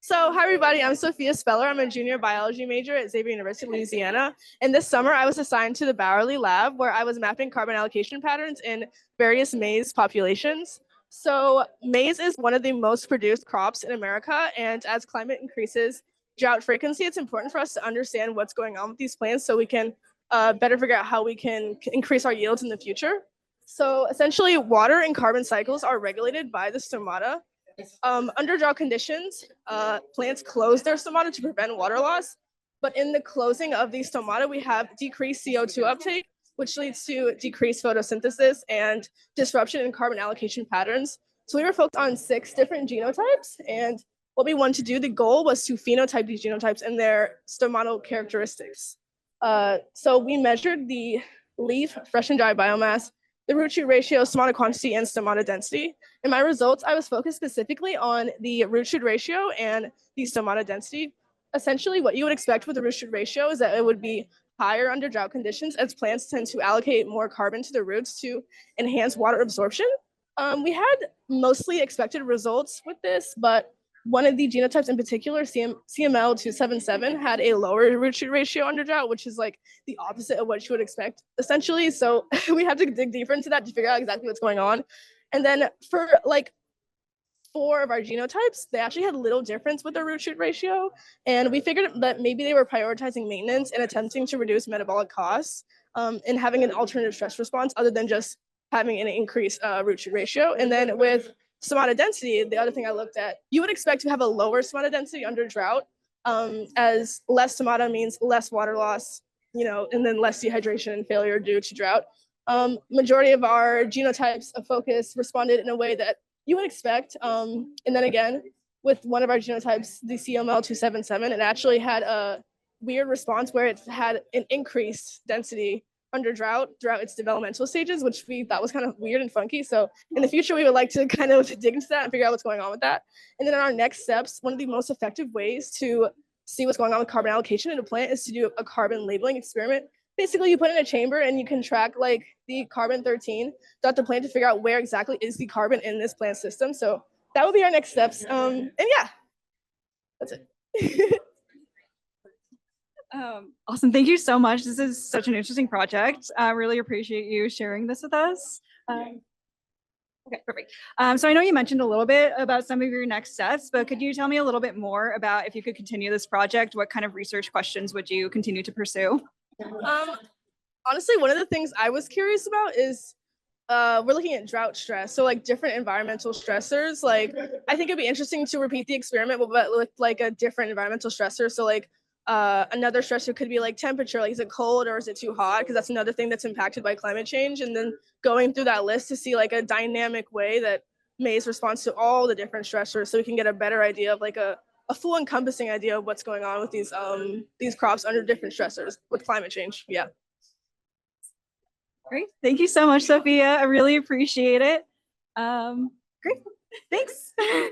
Hi everybody, I'm Sophia Speller. I'm a junior biology major at Xavier University, Louisiana. And this summer I was assigned to the Bowerly lab where I was mapping carbon allocation patterns in various maize populations. So maize is one of the most produced crops in America. And as climate increases drought frequency, it's important for us to understand what's going on with these plants so we can better figure out how we can increase our yields in the future. So essentially water and carbon cycles are regulated by the stomata. Under drought conditions, plants close their stomata to prevent water loss. But in the closing of these stomata, we have decreased CO2 uptake, which leads to decreased photosynthesis and disruption in carbon allocation patterns. So we were focused on 6 different genotypes. And what we wanted to do, the goal was to phenotype these genotypes and their stomatal characteristics. So we measured the leaf, fresh and dry biomass, the root shoot ratio, stomata quantity, and stomata density. In my results, I was focused specifically on the root shoot ratio and the stomata density. Essentially, what you would expect with the root shoot ratio is that it would be higher under drought conditions as plants tend to allocate more carbon to the roots to enhance water absorption. We had mostly expected results with this, but one of the genotypes in particular, CML277, had a lower root shoot ratio under drought, which is like the opposite of what you would expect, essentially. So we had to dig deeper into that to figure out exactly what's going on. And then for like 4 of our genotypes, they actually had little difference with their root shoot ratio. And we figured that maybe they were prioritizing maintenance and attempting to reduce metabolic costs and having an alternative stress response other than just having an increased root shoot ratio. And then with stomata density, the other thing I looked at, you would expect to have a lower stomata density under drought, as less stomata means less water loss, and then less dehydration and failure due to drought. Majority of our genotypes of focus responded in a way that you would expect. And then again, with one of our genotypes, the CML277, it actually had a weird response where it had an increased density under drought throughout its developmental stages, which we thought was kind of weird and funky. So in the future, we would like to kind of dig into that and figure out what's going on with that. And then in our next steps, one of the most effective ways to see what's going on with carbon allocation in a plant is to do a carbon labeling experiment. Basically, you put in a chamber and you can track like the carbon-13 throughout the plant to figure out where exactly is the carbon in this plant system. So that will be our next steps. And yeah, that's it. Awesome. Thank you so much. This is such an interesting project. I really appreciate you sharing this with us. Okay, perfect. So I know you mentioned a little bit about some of your next steps, but could you tell me a little bit more about if you could continue this project, what kind of research questions would you continue to pursue? Honestly, one of the things I was curious about is we're looking at drought stress. So like different environmental stressors. Like I think it'd be interesting to repeat the experiment, but with like a different environmental stressor. So like another stressor could be like temperature, like is it cold or is it too hot? Because that's another thing that's impacted by climate change. And then going through that list to see like a dynamic way that maize responds to all the different stressors, so we can get a better idea of like a full encompassing idea of what's going on with these crops under different stressors with climate change. Yeah. Great. Thank you so much, Sophia. I really appreciate it. Great. Thanks.